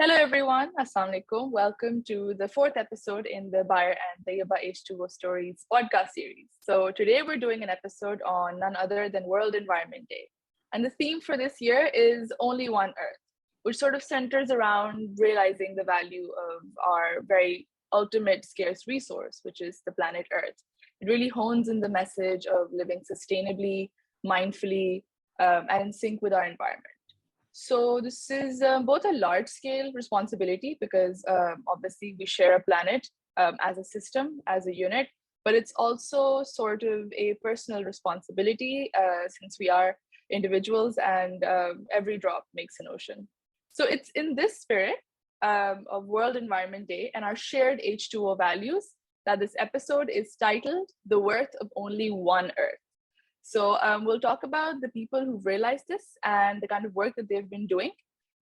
Hello everyone, Assalamu alaikum. Welcome to the fourth episode in the Bayer and Tayyaba H2O Stories podcast series. So today we're doing an episode on none other than World Environment Day. And the theme for this year is Only One Earth, which sort of centers around realizing the value of our very ultimate scarce resource, which is the planet Earth. It really hones in the message of living sustainably, mindfully, and in sync with our environment. So this is both a large scale responsibility because obviously we share a planet as a system, as a unit, but it's also sort of a personal responsibility since we are individuals and every drop makes an ocean. So it's in this spirit of World Environment Day and our shared H2O values that this episode is titled The Worth of Only One Earth. So we'll talk about the people who've realized this and the kind of work that they've been doing.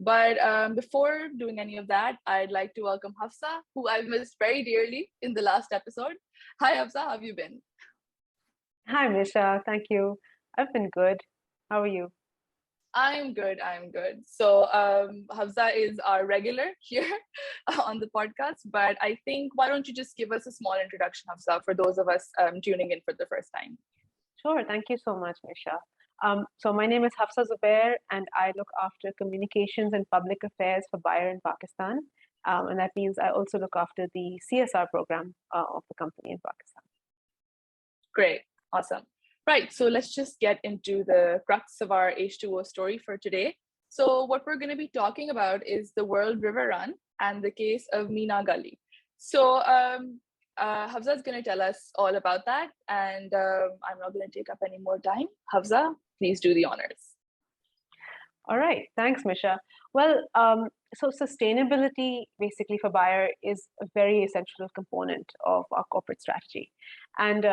But before doing any of that, I'd like to welcome Hafsa, who I've missed very dearly in the last episode. Hi, Hafsa, how have you been? Hi, Misha. Thank you. I've been good. How are you? I'm good. So Hafsa is our regular here on the podcast, but I think why don't you just give us a small introduction, Hafsa, for those of us tuning in for the first time? Sure. Thank you so much, Misha. So my name is Hafsa Zubair, and I look after communications and public affairs for Bayer in Pakistan. And that means I also look after the CSR program of the company in Pakistan. Great. Awesome. Right. So let's just get into the crux of our H2O story for today. So what we're going to be talking about is the World River Run and the case of Mina Guli. So Hafsa is going to tell us all about that, and I'm not going to take up any more time. Hafsa, please do the honors. All right. Thanks, Misha. Well, so sustainability basically for Bayer is a very essential component of our corporate strategy. And,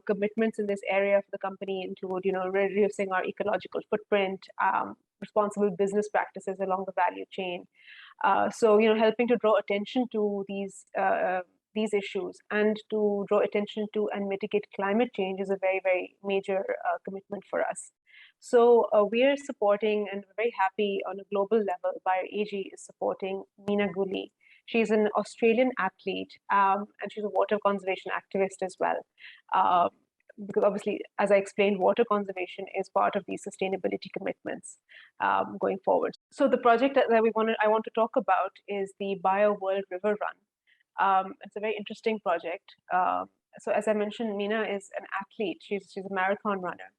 commitments in this area for the company include, reducing our ecological footprint, responsible business practices along the value chain. Helping to draw attention to these issues and to draw attention to and mitigate climate change is a very, very major commitment for us. So we are supporting, and we're very happy on a global level, Bayer AG is supporting Mina Guli. She's an Australian athlete, and she's a water conservation activist as well. Because obviously, as I explained, water conservation is part of these sustainability commitments going forward. So the project that I want to talk about is the Bayer World River Run. It's a very interesting project. So as I mentioned, Mina is an athlete. She's a marathon runner.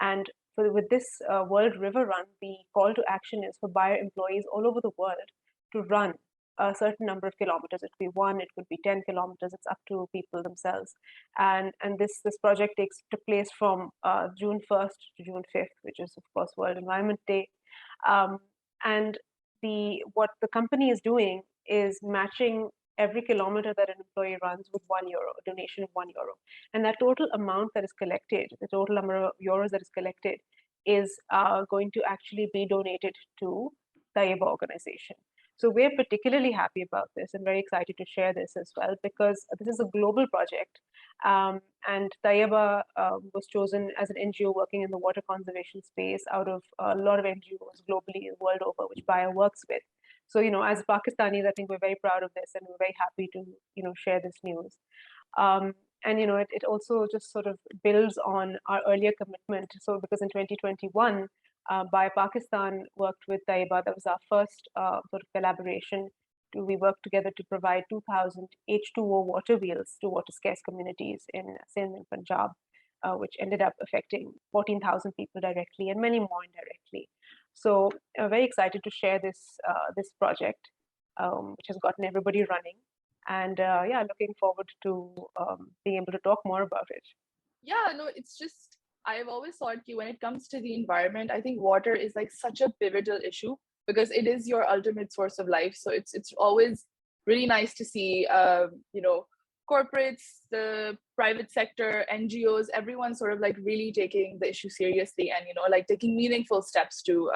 And with this World River Run, the call to action is for Bayer employees all over the world to run a certain number of kilometers. It could be 1, it could be 10 kilometers. It's up to people themselves. And this project took place from June 1st to June 5th, which is of course World Environment Day. And what the company is doing is matching every kilometer that an employee runs with €1, a donation of €1. And that total amount that is collected, the total number of euros that is collected, is going to actually be donated to Tayyaba organization. So we're particularly happy about this and very excited to share this as well, because this is a global project. And Tayyaba was chosen as an NGO working in the water conservation space out of a lot of NGOs globally, world over, which Bayer works with. So, as Pakistanis, I think we're very proud of this and we're very happy to, share this news. And, it also just sort of builds on our earlier commitment. So, because in 2021, Bayer Pakistan worked with Tayyaba. That was our first sort of collaboration. We worked together to provide 2,000 H2O water wheels to water scarce communities in Sindh and Punjab, which ended up affecting 14,000 people directly and many more indirectly. So very excited to share this project, which has gotten everybody running. And looking forward to being able to talk more about it. Yeah, no, it's just, I've always thought when it comes to the environment, I think water is like such a pivotal issue because it is your ultimate source of life. So it's always really nice to see, corporates, the private sector, NGOs, everyone sort of like really taking the issue seriously and, like taking meaningful steps to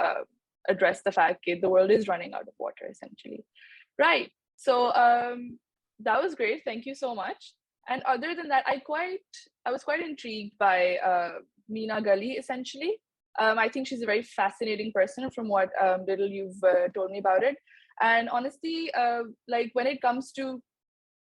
address the fact that the world is running out of water, essentially. Right. So that was great. Thank you so much. And other than that, I was quite intrigued by Mina Guli, essentially. I think she's a very fascinating person from what little you've told me about it. And honestly, like when it comes to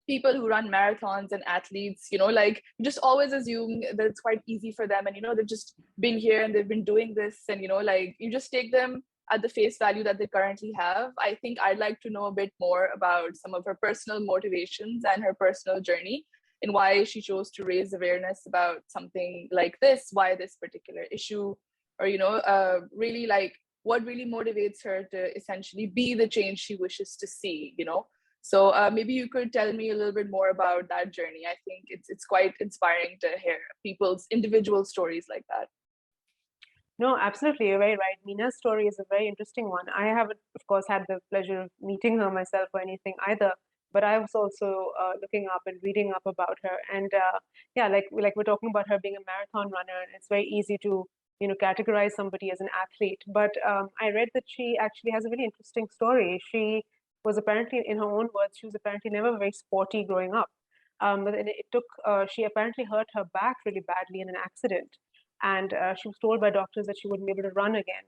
people who run marathons and athletes, like you just always assume that it's quite easy for them, and they've just been here and they've been doing this, and like you just take them at the face value that they currently have. I think I'd like to know a bit more about some of her personal motivations and her personal journey, and why she chose to raise awareness about something like this, why this particular issue, or really like what really motivates her to essentially be the change she wishes to see. So maybe you could tell me a little bit more about that journey. I think it's quite inspiring to hear people's individual stories like that. No, absolutely. You're very right. Mina's story is a very interesting one. I haven't, of course, had the pleasure of meeting her myself or anything either, but I was also looking up and reading up about her. And yeah, like we're talking about her being a marathon runner, and it's very easy to categorize somebody as an athlete. But I read that she actually has a really interesting story. She was apparently, in her own words, she was apparently never very sporty growing up. But then it took, she apparently hurt her back really badly in an accident, and she was told by doctors that she wouldn't be able to run again.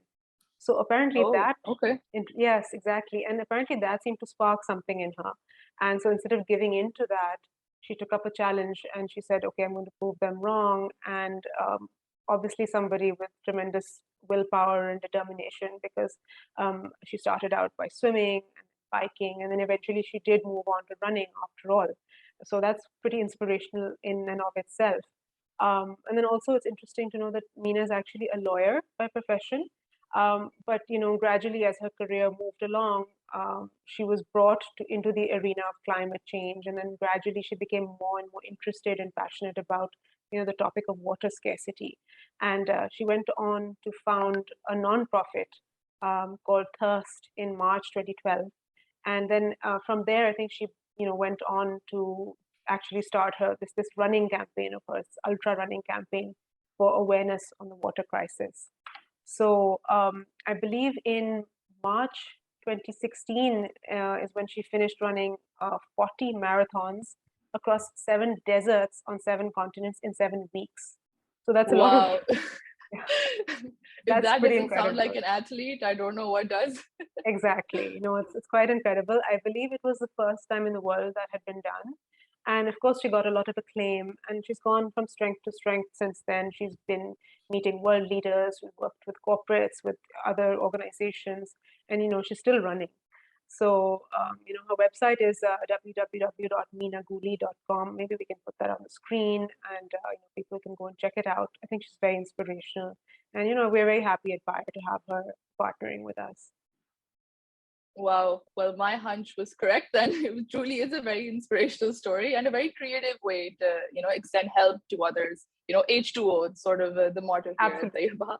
So apparently Oh, that, okay. yes, exactly. And apparently that seemed to spark something in her. And so instead of giving in to that, she took up a challenge and she said, okay, I'm going to prove them wrong. And obviously somebody with tremendous willpower and determination, because she started out by swimming and biking, and then eventually she did move on to running after all. So that's pretty inspirational in and of itself. And then also it's interesting to know that Mina is actually a lawyer by profession. But gradually as her career moved along, she was brought into the arena of climate change, and then gradually she became more and more interested and passionate about the topic of water scarcity. And she went on to found a non-profit called Thirst in March 2012. And then from there, I think she went on to actually start this running campaign of hers, ultra running campaign for awareness on the water crisis. So I believe in March 2016 is when she finished running 40 marathons across 7 deserts on 7 continents in 7 weeks. So that's a lot of, Wow. yeah, If that's that pretty doesn't sound incredible. like an athlete, I don't know what does. Exactly. It's quite incredible. I believe it was the first time in the world that had been done. And of course, she got a lot of acclaim, and she's gone from strength to strength since then. She's been meeting world leaders, she's worked with corporates, with other organizations, and she's still running. So, her website is www.minaguli.com. Maybe we can put that on the screen, and people can go and check it out. I think she's very inspirational, and we're very happy at Bayer to have her partnering with us. Wow. Well, my hunch was correct then. It truly is a very inspirational story and a very creative way to, extend help to others. H2O, it's sort of the motto here at Absolutely, Tayyiba.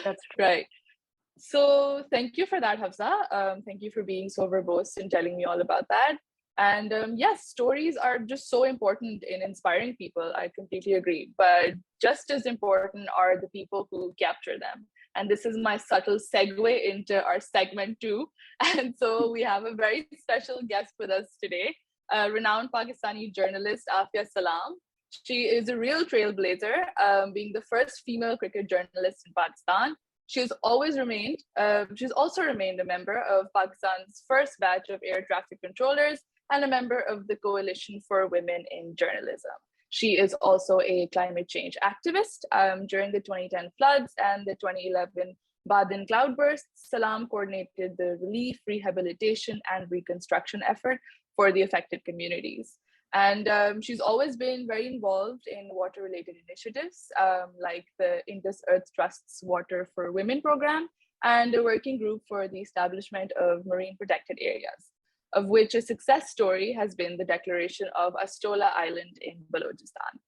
that's true. Right. So thank you for that, Hafsa. Thank you for being so verbose and telling me all about that. And yes, stories are just so important in inspiring people. I completely agree. But just as important are the people who capture them. And this is my subtle segue into our segment two. And so we have a very special guest with us today, renowned Pakistani journalist Afia Salam. She is a real trailblazer, being the first female cricket journalist in Pakistan. She's also remained a member of Pakistan's first batch of air traffic controllers and a member of the Coalition for Women in Journalism. She is also a climate change activist. During the 2010 floods and the 2011 Badin cloudbursts, Salam coordinated the relief, rehabilitation, and reconstruction effort for the affected communities. And she's always been very involved in water-related initiatives, like the Indus Earth Trust's Water for Women program and a working group for the establishment of marine protected areas, of which a success story has been the declaration of Astola Island in Balochistan.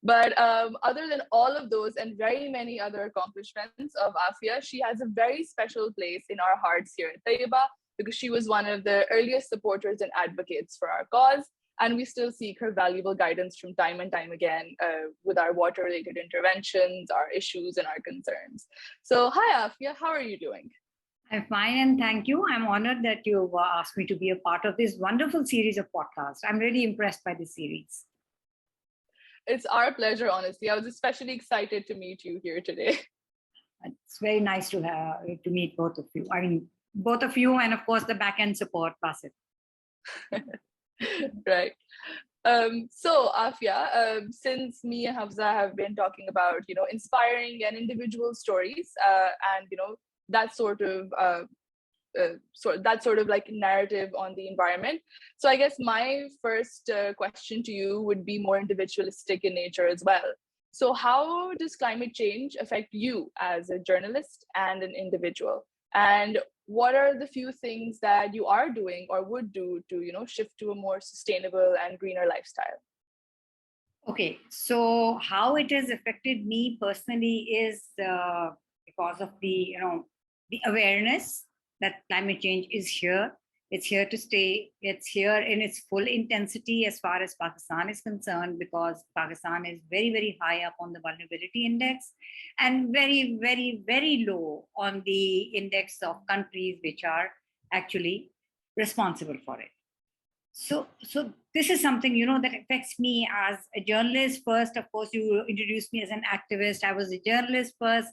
But other than all of those and very many other accomplishments of Afia, she has a very special place in our hearts here at Tayyiba, because she was one of the earliest supporters and advocates for our cause. And we still seek her valuable guidance from time and time again with our water-related interventions, our issues, and our concerns. So hi, Afia, how are you doing? I'm fine, and thank you. I'm honored that you asked me to be a part of this wonderful series of podcasts. I'm really impressed by this series. It's our pleasure, honestly. I was especially excited to meet you here today. It's very nice to meet both of you. I mean, both of you, and of course the back end support, Basit. Right. So Afia, since me and Hafsa have been talking about, inspiring and individual stories, and that sort of that sort of like narrative on the environment. So I guess my first question to you would be more individualistic in nature as well. So how does climate change affect you as a journalist and an individual? And what are the few things that you are doing or would do to, shift to a more sustainable and greener lifestyle? Okay, so how it has affected me personally is because of the awareness that climate change is here. It's here to stay. It's here in its full intensity as far as Pakistan is concerned, because Pakistan is very, very high up on the vulnerability index and very, very, very low on the index of countries which are actually responsible for it. So this is something, that affects me as a journalist first. Of course, you introduced me as an activist. I was a journalist first,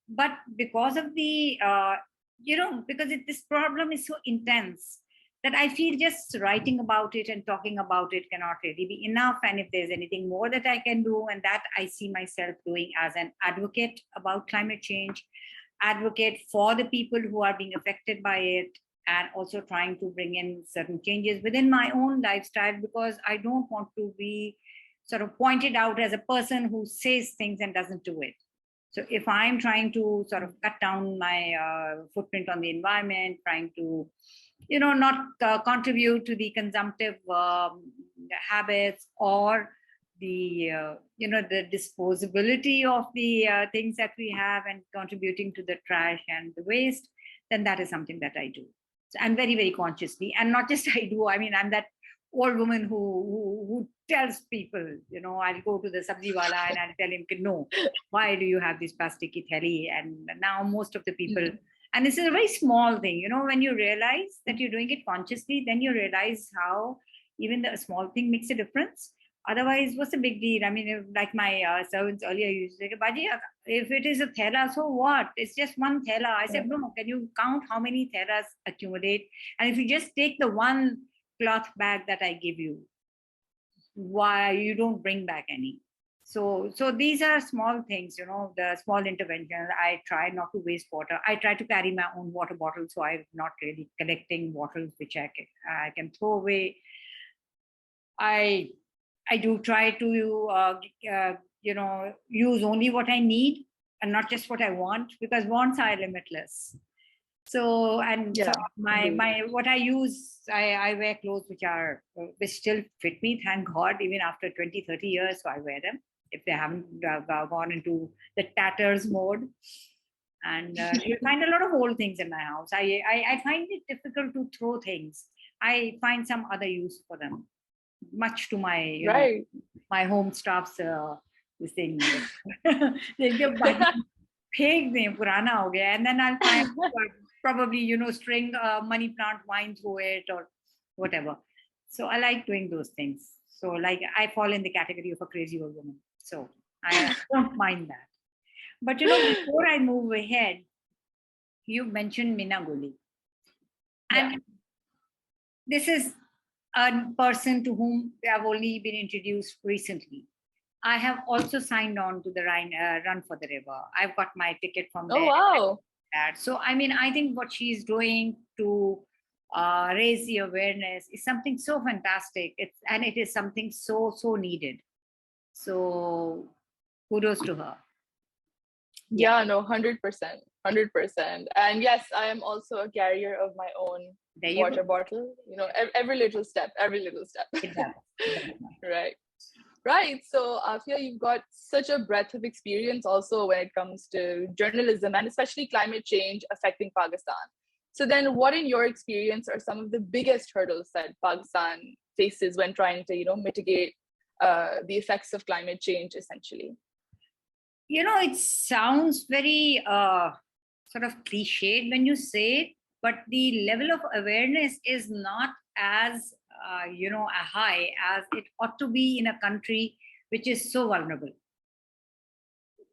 but because of the because this problem is so intense that I feel just writing about it and talking about it cannot really be enough. And if there's anything more that I can do, and that I see myself doing as an advocate about climate change, advocate for the people who are being affected by it, and also trying to bring in certain changes within my own lifestyle, because I don't want to be sort of pointed out as a person who says things and doesn't do it. So if I'm trying to sort of cut down my footprint on the environment, trying to, not contribute to the consumptive habits, or the the disposability of the things that we have, and contributing to the trash and the waste, then that is something that I do. And very, very consciously. And not just I do, I mean, I'm that old woman who tells people, I'll go to the sabzi wala and I'll tell him, no, why do you have this plastic ki theli? And now most of the people, and this is a very small thing, when you realize that you're doing it consciously, then you realize how even the small thing makes a difference. Otherwise, what's the big deal? I mean, like my servants earlier used to say, Baji, if it is a thela, so what? It's just one thela. I said, no, can you count how many thelas accumulate? And if you just take the one cloth bag that I give you, why you don't bring back any? So these are small things, the small intervention. I try not to waste water. I try to carry my own water bottle, so I'm not really collecting bottles which I can throw away. I do try to, use only what I need and not just what I want, because wants are limitless. So, and Yeah, so my what I use, I wear clothes which still fit me, thank God, even after 20, 30 years. So I wear them if they haven't gone into the tatters mode. And you'll find a lot of old things in my house. I find it difficult to throw things. I find some other use for them, much to my my home staff's this thing. And then I'll find probably string money plant vine through it or whatever. So I like doing those things. So like I fall in the category of a crazy old woman. So I don't mind that. But before I move ahead, you mentioned Mina Guli. And this is a person to whom we have only been introduced recently. I have also signed on to the Run for the River. I've got my ticket from there. Oh, wow. So, I mean, I think what she's doing to raise the awareness is something so fantastic. It is something so needed. So, kudos to her. Yeah, no, 100%. 100%. And yes, I am also a carrier of my own water bottle. Every little step. Right. So, Afia, you've got such a breadth of experience also when it comes to journalism and especially climate change affecting Pakistan. So then what in your experience are some of the biggest hurdles that Pakistan faces when trying to, mitigate the effects of climate change, essentially? It sounds very sort of cliched when you say it, but the level of awareness is not as high as it ought to be in a country which is so vulnerable.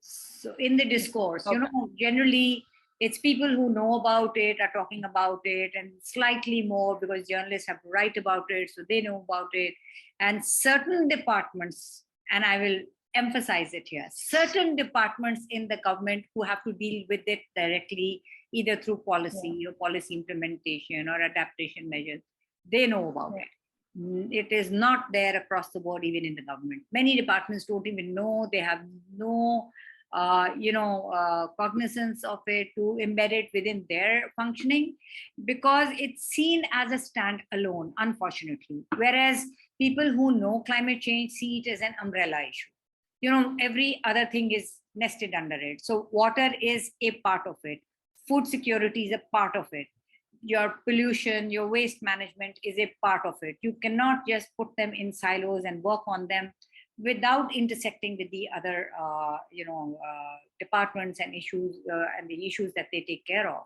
So in the discourse, generally It's people who know about it are talking about it, and slightly more because journalists have to write about it, so they know about it. And certain departments, and I will emphasize it here, certain departments in the government who have to deal with it directly, either through policy or policy implementation or adaptation measures, they know about it. It is not there across the board, even in the government. Many departments don't even know, they have no cognizance of it to embed it within their functioning, because it's seen as a standalone, unfortunately. Whereas people who know climate change see it as an umbrella issue. Every other thing is nested under it. So water is a part of it. Food security is a part of it. Your pollution, your waste management is a part of it. You cannot just put them in silos and work on them without intersecting with the other, departments and issues and the issues that they take care of.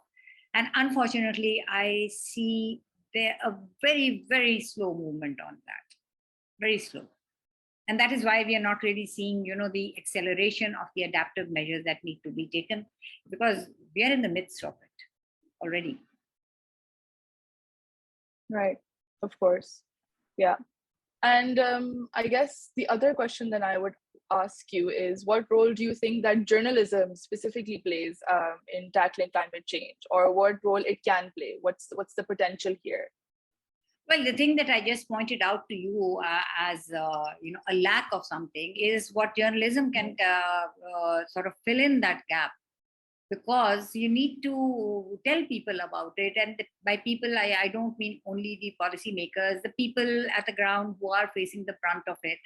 And unfortunately, I see there a very, very slow movement on that, very slow. And that is why we are not really seeing, the acceleration of the adaptive measures that need to be taken, because we are in the midst of it already. Right, of course. Yeah. And I guess the other question that I would ask you is, what role do you think that journalism specifically plays in tackling climate change, or what role it can play? What's the potential here? Well, the thing that I just pointed out to you as a lack of something is what journalism can sort of fill in that gap, because you need to tell people about it. And by people, I don't mean only the policymakers, the people at the ground who are facing the brunt of it.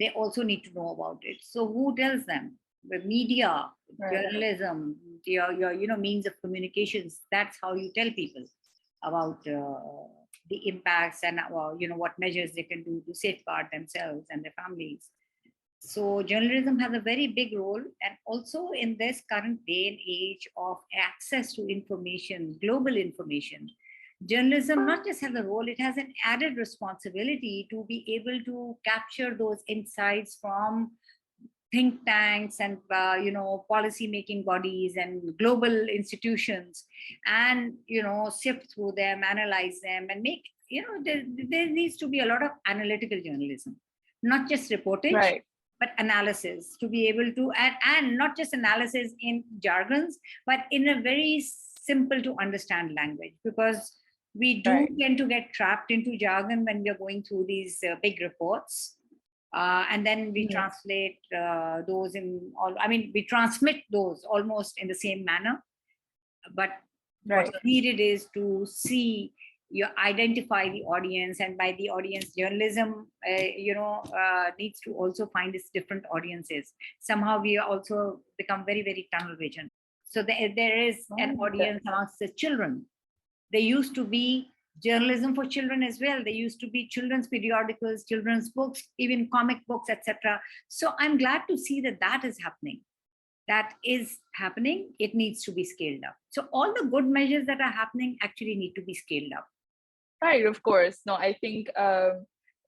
They also need to know about it. So who tells them? The media, journalism, your means of communications. That's how you tell people about the impacts and what measures they can do to safeguard themselves and their families. So journalism has a very big role, and also in this current day and age of access to information, global information, journalism not just has a role, it has an added responsibility to be able to capture those insights from think tanks and policy making bodies and global institutions, and sift through them, analyze them, and make there needs to be a lot of analytical journalism, not just reportage, but analysis, to be able to, and not just analysis in jargons, but in a very simple to understand language, because we do tend to get trapped into jargon when we are going through these big reports. And then we translate those we transmit those almost in the same manner. But what's needed is to see, you identify the audience, and by the audience, journalism, needs to also find its different audiences. Somehow we also become very, very tunnel vision. So there is an audience amongst the children. There used to be journalism for children as well. There used to be children's periodicals, children's books, even comic books, etc. So I'm glad to see that is happening. That is happening. It needs to be scaled up. So all the good measures that are happening actually need to be scaled up. Right, of course. No, I think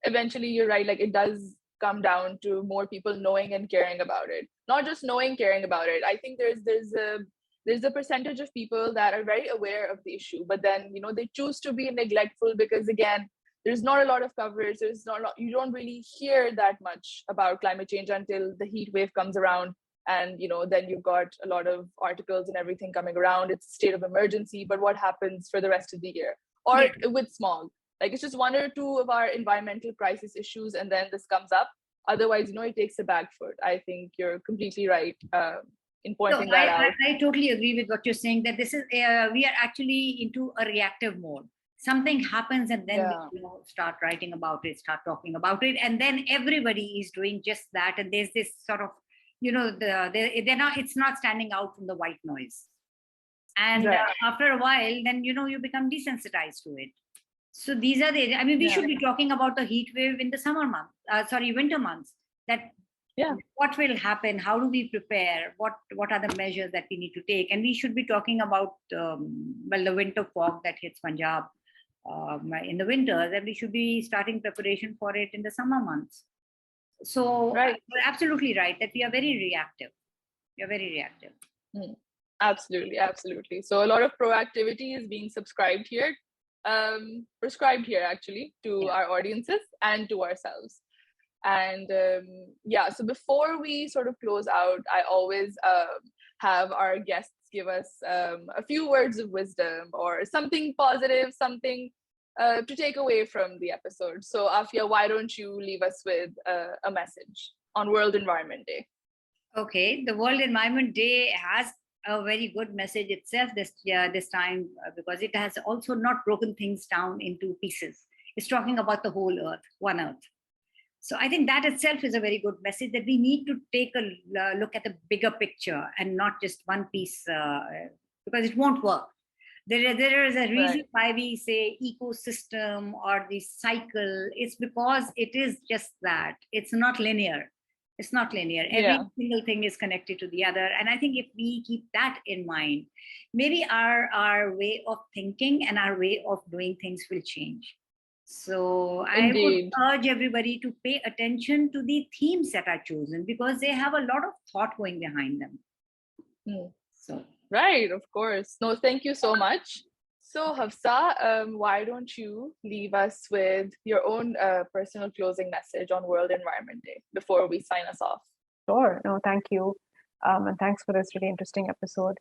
eventually you're right. Like, it does come down to more people knowing and caring about it. Not just knowing, caring about it. I think there's a percentage of people that are very aware of the issue, but then they choose to be neglectful because, again, there's not a lot of coverage. You don't really hear that much about climate change until the heat wave comes around, and then you've got a lot of articles and everything coming around. It's a state of emergency, but what happens for the rest of the year? Or with smog, like it's just one or two of our environmental crisis issues, and then this comes up. Otherwise, it takes a back foot. I think you're completely right in pointing that out. I totally agree with what you're saying, that this is we are actually into a reactive mode. Something happens, and then we start writing about it, start talking about it, and then everybody is doing just that. And there's this sort of it's not standing out from the white noise. And after a while, then you become desensitized to it. So these are we should be talking about the heat wave in the winter months. That what will happen? How do we prepare? What are the measures that we need to take? And we should be talking about the winter fog that hits Punjab in the winters, and we should be starting preparation for it in the summer months. So you're absolutely right that we are very reactive. You're very reactive. Absolutely, absolutely. So a lot of proactivity is being prescribed here actually to our audiences and to ourselves. And yeah, so before we sort of close out, I always have our guests give us a few words of wisdom or something positive, something to take away from the episode. So Afia, why don't you leave us with a message on World Environment Day? Okay, the World Environment Day has a very good message itself this time because it has also not broken things down into pieces. It's talking about the whole Earth, one Earth. So I think that itself is a very good message that we need to take a look at the bigger picture and not just one piece because it won't work. There is a reason why we say ecosystem or the cycle. It's because it is just that. It's not linear. It's not linear. Every single thing is connected to the other. And I think if we keep that in mind, maybe our way of thinking and our way of doing things will change. So I would urge everybody to pay attention to the themes that are chosen because they have a lot of thought going behind them. So right, of course. No, thank you so much. So Hafsa, why don't you leave us with your own personal closing message on World Environment Day before we sign us off? Sure. No, thank you. And thanks for this really interesting episode.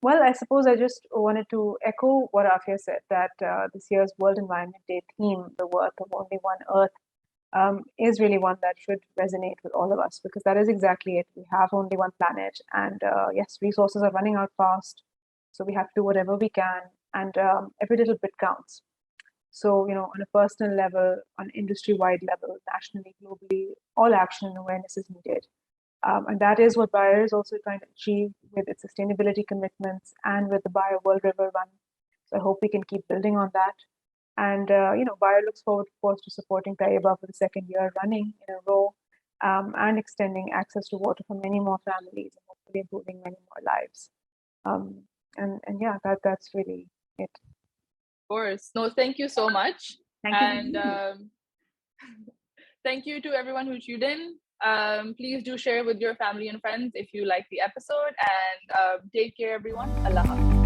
Well, I suppose I just wanted to echo what Afia said, that this year's World Environment Day theme, the worth of only one Earth, is really one that should resonate with all of us, because that is exactly it. We have only one planet, and yes, resources are running out fast. So we have to do whatever we can, and every little bit counts. So, on a personal level, on industry-wide level, nationally, globally, all action and awareness is needed. And that is what Bayer is also trying to achieve with its sustainability commitments and with the Bayer World River Run. So I hope we can keep building on that. And, Bayer looks forward, of course, to supporting Tayyiba for the second year running in a row, and extending access to water for many more families and hopefully improving many more lives. And yeah, that's really it. Of course. No, thank you so much. Thank you. And thank you to everyone who tuned in. Please do share with your family and friends if you like the episode, and take care, everyone. Allah Hafiz.